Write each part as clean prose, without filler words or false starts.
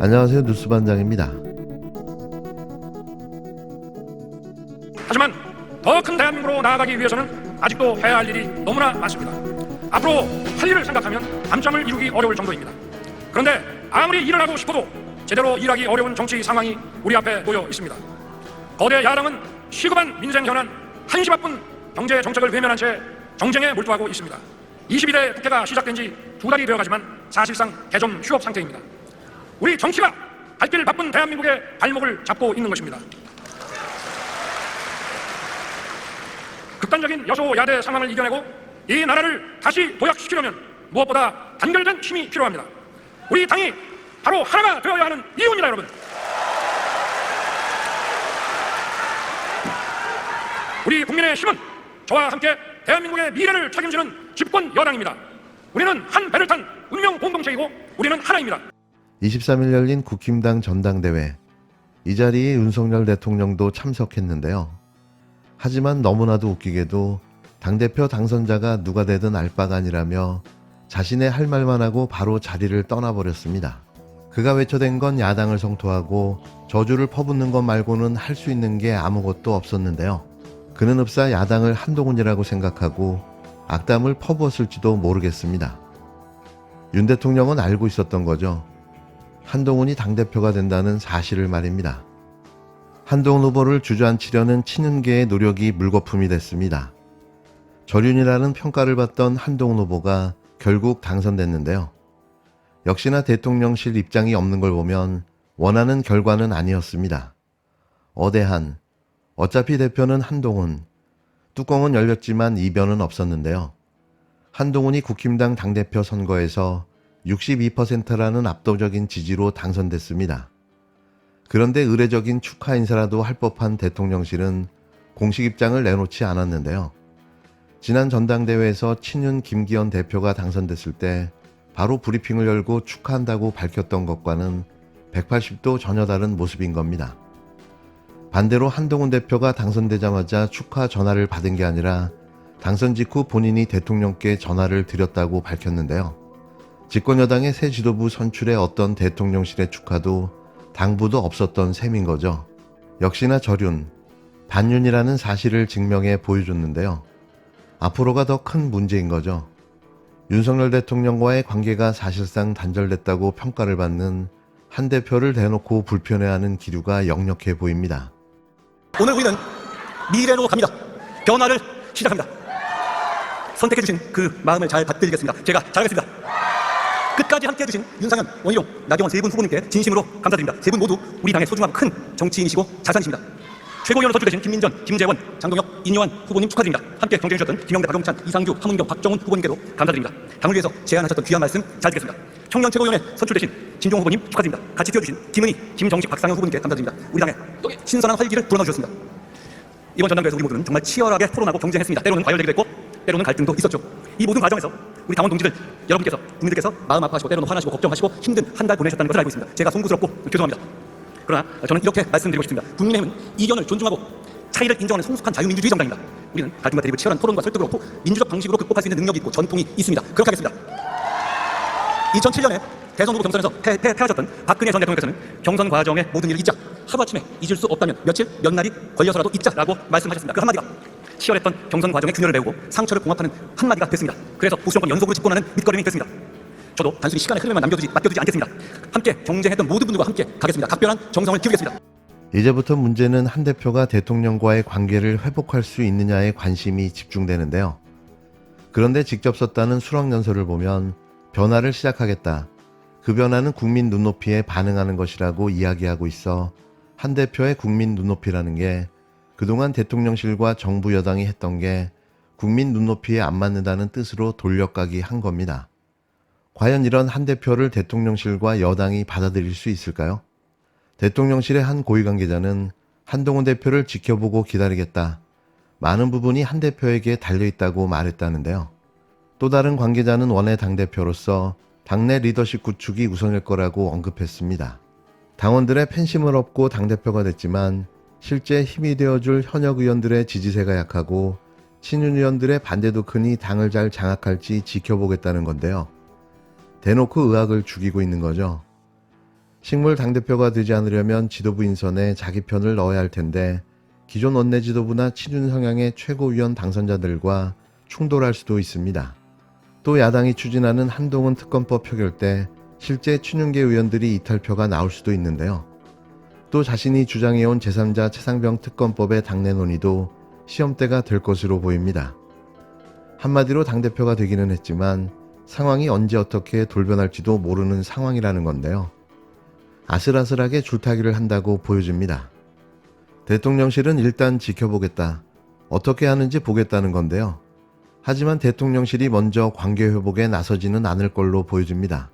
안녕하세요, 뉴스반장입니다. 하지만 더 큰 대한민국으로 나아가기 위해서는 아직도 해야 할 일이 너무나 많습니다. 앞으로 할 일을 생각하면 밤잠을 이루기 어려울 정도입니다. 그런데 아무리 일을 하고 싶어도 제대로 일하기 어려운 정치 상황이 우리 앞에 놓여 있습니다. 거대 야당은 시급한 민생 현안, 한시 바쁜 경제 정책을 외면한 채 정쟁에 몰두하고 있습니다. 22대 국회가 시작된 지 2달이 되어가지만 사실상 개점 휴업 상태입니다. 우리 정치가 갈 길 바쁜 대한민국의 발목을 잡고 있는 것입니다. 극단적인 여소야대 상황을 이겨내고 이 나라를 다시 도약시키려면 무엇보다 단결된 힘이 필요합니다. 우리 당이 바로 하나가 되어야 하는 이유입니다, 여러분. 우리 국민의 힘은 저와 함께 대한민국의 미래를 책임지는 집권 여당입니다. 우리는 한 배를 탄 운명 공동체이고 우리는 하나입니다. 23일 열린 국힘당 전당대회. 이 자리에 윤석열 대통령도 참석했는데요. 하지만 너무나도 웃기게도 당대표 당선자가 누가 되든 알 바가 아니라며 자신의 할 말만 하고 바로 자리를 떠나버렸습니다. 그가 외쳐댄 건 야당을 성토하고 저주를 퍼붓는 것 말고는 할 수 있는 게 아무것도 없었는데요. 그는 흡사 야당을 한동훈이라고 생각하고 악담을 퍼부었을지도 모르겠습니다. 윤 대통령은 알고 있었던 거죠. 한동훈이 당대표가 된다는 사실을 말입니다. 한동훈 후보를 주저앉히려는 친윤계의 노력이 물거품이 됐습니다. 저륜이라는 평가를 받던 한동훈 후보가 결국 당선됐는데요. 역시나 대통령실 입장이 없는 걸 보면 원하는 결과는 아니었습니다. 어대한, 어차피 대표는 한동훈, 뚜껑은 열렸지만 이변은 없었는데요. 한동훈이 국힘당 당대표 선거에서 62%라는 압도적인 지지로 당선됐습니다. 그런데 의례적인 축하 인사라도 할 법한 대통령실은 공식 입장을 내놓지 않았는데요. 지난 전당대회에서 친윤 김기현 대표가 당선됐을 때 바로 브리핑을 열고 축하한다고 밝혔던 것과는 180도 전혀 다른 모습인 겁니다. 반대로 한동훈 대표가 당선되자마자 축하 전화를 받은 게 아니라 당선 직후 본인이 대통령께 전화를 드렸다고 밝혔는데요. 집권여당의 새 지도부 선출에 어떤 대통령실의 축하도 당부도 없었던 셈인 거죠. 역시나 저륜, 반윤이라는 사실을 증명해 보여줬는데요. 앞으로가 더 큰 문제인 거죠. 윤석열 대통령과의 관계가 사실상 단절됐다고 평가를 받는 한 대표를 대놓고 불편해하는 기류가 역력해 보입니다. 오늘 우리는 미래로 갑니다. 변화를 시작합니다. 선택해주신 그 마음을 잘 받들겠습니다. 제가 잘하겠습니다. 끝까지 함께해주신 윤상현, 원희룡, 나경원 세 분 후보님께 진심으로 감사드립니다. 세 분 모두 우리 당의 소중하고 큰 정치인이시고 자산이십니다. 최고위원으로 선출되신 김민전, 김재원, 장동혁, 인요한 후보님 축하드립니다. 함께 경쟁해주셨던 김영대, 박용찬, 이상규, 함은경, 박정훈 후보님께도 감사드립니다. 당을 위해서 제안하셨던 귀한 말씀 잘 듣겠습니다. 청년 최고위원회 선출되신 진종 후보님 축하드립니다. 같이 뛰어주신 김은희, 김정식, 박상현 후보님께 감사드립니다. 우리 당의 신선한 활기를 불어넣어주셨습니다. 이번 전당대회에서 우리 모두는 정말 치열하게 토론하고 경쟁했습니다. 때로는 과열되기도 했고 때로는 갈등도 있었죠. 이 모든 과정에서 우리 당원 동지들, 여러분께서, 국민들께서 마음 아파하시고 때로는 화나시고 걱정하시고 힘든 한 달 보내셨다는 것을 알고 있습니다. 제가 송구스럽고 죄송합니다. 그러나 저는 이렇게 말씀드리고 싶습니다. 국민의힘은 이견을 존중하고 차이를 인정하는 성숙한 자유민주주의 정당입니다. 우리는 갈등과 대립을 치열한 토론과 설득으로 민주적 방식으로 극복할 수 있는 능력이 있고 전통이 있습니다. 그렇게 하겠습니다. 2007년에 대선 후보 경선에서 패하셨던 박근혜 전 대통령께서는 경선 과정의 모든 일을 잊자, 하루아침에 잊을 수 없다면 며칠, 몇 날이 걸려서라도 잊자라고 말씀하셨습니다. 그 한마디가 치열했던 경선 과정의 균열을 메우고 상처를 봉합하는 한마디가 됐습니다. 그래서 보수정권 연속으로 집권하는 밑거름이 됐습니다. 저도 단순히 시간의 흐름에만 맡겨두지 않겠습니다. 함께 경쟁했던 모든 분들과 함께 가겠습니다. 각별한 정성을 기울이겠습니다. 이제부터 문제는 한 대표가 대통령과의 관계를 회복할 수 있느냐에 관심이 집중되는데요. 그런데 직접 썼다는 수락연설을 보면 변화를 시작하겠다. 그 변화는 국민 눈높이에 반응하는 것이라고 이야기하고 있어 한 대표의 국민 눈높이라는 게 그동안 대통령실과 정부 여당이 했던 게 국민 눈높이에 안 맞는다는 뜻으로 돌려가기 한 겁니다. 과연 이런 한 대표를 대통령실과 여당이 받아들일 수 있을까요? 대통령실의 한 고위 관계자는 한동훈 대표를 지켜보고 기다리겠다. 많은 부분이 한 대표에게 달려있다고 말했다는데요. 또 다른 관계자는 원외 당대표로서 당내 리더십 구축이 우선일 거라고 언급했습니다. 당원들의 팬심을 얻고 당대표가 됐지만 실제 힘이 되어줄 현역 의원들의 지지세가 약하고 친윤 의원들의 반대도 크니 당을 잘 장악할지 지켜보겠다는 건데요. 대놓고 의학을 죽이고 있는 거죠. 식물 당대표가 되지 않으려면 지도부 인선에 자기 편을 넣어야 할 텐데 기존 원내 지도부나 친윤 성향의 최고위원 당선자들과 충돌할 수도 있습니다. 또 야당이 추진하는 한동훈 특검법 표결 때 실제 친윤계 의원들이 이탈표가 나올 수도 있는데요. 또 자신이 주장해온 제3자 최상병 특검법의 당내 논의도 시험대가 될 것으로 보입니다. 한마디로 당대표가 되기는 했지만 상황이 언제 어떻게 돌변할지도 모르는 상황이라는 건데요. 아슬아슬하게 줄타기를 한다고 보여집니다. 대통령실은 일단 지켜보겠다. 어떻게 하는지 보겠다는 건데요. 하지만 대통령실이 먼저 관계 회복에 나서지는 않을 걸로 보여집니다.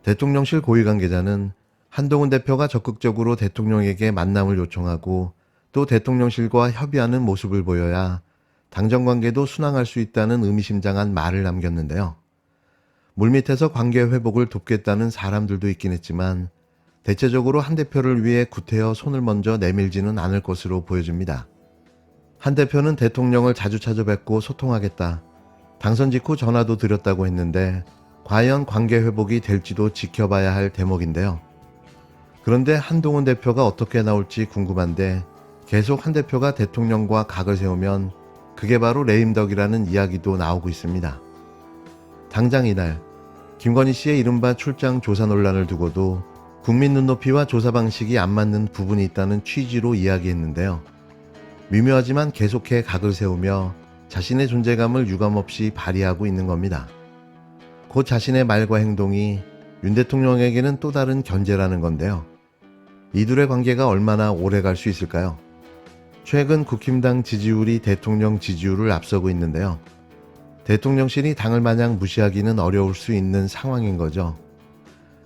대통령실 고위 관계자는 한동훈 대표가 적극적으로 대통령에게 만남을 요청하고 또 대통령실과 협의하는 모습을 보여야 당정 관계도 순항할 수 있다는 의미심장한 말을 남겼는데요. 물밑에서 관계 회복을 돕겠다는 사람들도 있긴 했지만 대체적으로 한 대표를 위해 구태여 손을 먼저 내밀지는 않을 것으로 보여집니다. 한 대표는 대통령을 자주 찾아뵙고 소통하겠다. 당선 직후 전화도 드렸다고 했는데 과연 관계 회복이 될지도 지켜봐야 할 대목인데요. 그런데 한동훈 대표가 어떻게 나올지 궁금한데 계속 한 대표가 대통령과 각을 세우면 그게 바로 레임덕이라는 이야기도 나오고 있습니다. 당장 이날 김건희 씨의 이른바 출장 조사 논란을 두고도 국민 눈높이와 조사 방식이 안 맞는 부분이 있다는 취지로 이야기했는데요. 미묘하지만 계속해 각을 세우며 자신의 존재감을 유감없이 발휘하고 있는 겁니다. 곧 자신의 말과 행동이 윤 대통령에게는 또 다른 견제라는 건데요. 이둘의 관계가 얼마나 오래 갈 수 있을까요? 최근 국힘당 지지율이 대통령 지지율을 앞서고 있는데요. 대통령실이 당을 마냥 무시하기는 어려울 수 있는 상황인 거죠.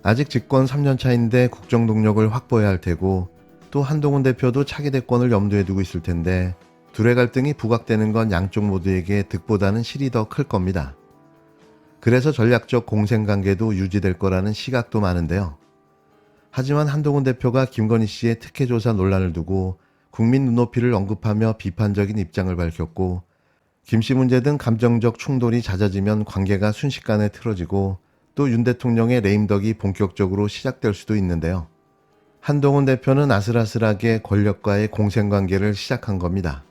아직 집권 3년 차인데 국정 동력을 확보해야 할 테고 또 한동훈 대표도 차기 대권을 염두에 두고 있을 텐데 둘의 갈등이 부각되는 건 양쪽 모두에게 득보다는 실이 더 클 겁니다. 그래서 전략적 공생관계도 유지될 거라는 시각도 많은데요. 하지만 한동훈 대표가 김건희 씨의 특혜조사 논란을 두고 국민 눈높이를 언급하며 비판적인 입장을 밝혔고 김씨 문제 등 감정적 충돌이 잦아지면 관계가 순식간에 틀어지고 또 윤 대통령의 레임덕이 본격적으로 시작될 수도 있는데요. 한동훈 대표는 아슬아슬하게 권력과의 공생관계를 시작한 겁니다.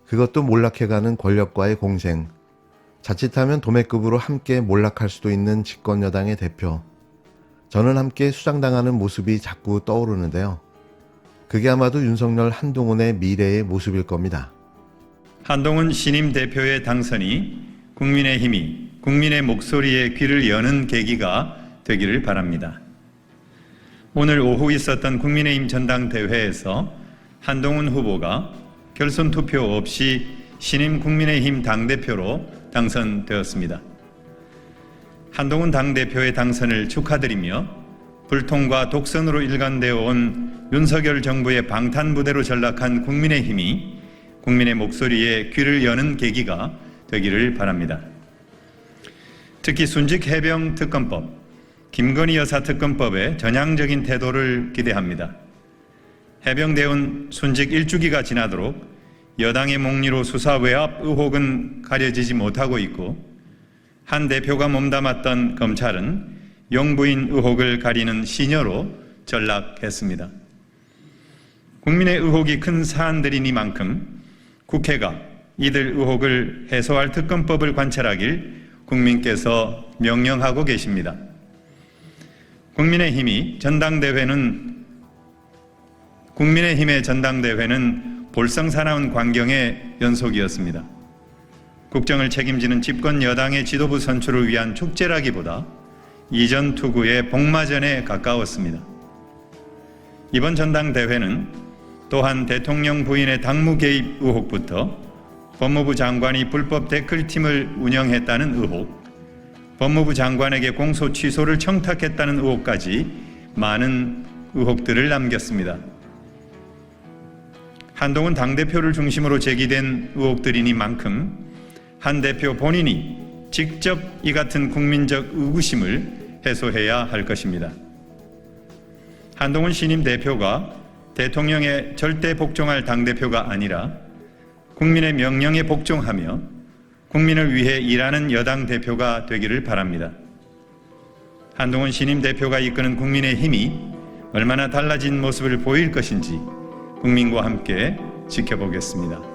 그것도 몰락해가는 권력과의 공생. 자칫하면 도매급으로 함께 몰락할 수도 있는 집권여당의 대표. 저는 함께 수장당하는 모습이 자꾸 떠오르는데요. 그게 아마도 윤석열 한동훈의 미래의 모습일 겁니다. 한동훈 신임 대표의 당선이 국민의힘이 국민의 목소리에 귀를 여는 계기가 되기를 바랍니다. 오늘 오후 있었던 국민의힘 전당대회에서 한동훈 후보가 결선 투표 없이 신임 국민의힘 당대표로 당선되었습니다. 한동훈 당대표의 당선을 축하드리며 불통과 독선으로 일관되어 온 윤석열 정부의 방탄부대로 전락한 국민의힘이 국민의 목소리에 귀를 여는 계기가 되기를 바랍니다. 특히 순직 해병 특검법, 김건희 여사 특검법의 전향적인 태도를 기대합니다. 해병대원 순직 1주기가 지나도록 여당의 몽리로 수사 외압 의혹은 가려지지 못하고 있고 한 대표가 몸담았던 검찰은 영부인 의혹을 가리는 시녀로 전락했습니다. 국민의 의혹이 큰 사안들이니만큼 국회가 이들 의혹을 해소할 특검법을 관철하길 국민께서 명령하고 계십니다. 국민의힘의 전당대회는 볼썽사나운 광경의 연속이었습니다. 국정을 책임지는 집권 여당의 지도부 선출을 위한 축제라기보다 이전 투구의 복마전에 가까웠습니다. 이번 전당대회는 또한 대통령 부인의 당무 개입 의혹부터 법무부 장관이 불법 댓글팀을 운영했다는 의혹, 법무부 장관에게 공소 취소를 청탁했다는 의혹까지 많은 의혹들을 남겼습니다. 한동훈 당대표를 중심으로 제기된 의혹들이니만큼 한 대표 본인이 직접 이 같은 국민적 의구심을 해소해야 할 것입니다. 한동훈 신임 대표가 대통령에 절대 복종할 당대표가 아니라 국민의 명령에 복종하며 국민을 위해 일하는 여당 대표가 되기를 바랍니다. 한동훈 신임 대표가 이끄는 국민의힘이 얼마나 달라진 모습을 보일 것인지 국민과 함께 지켜보겠습니다.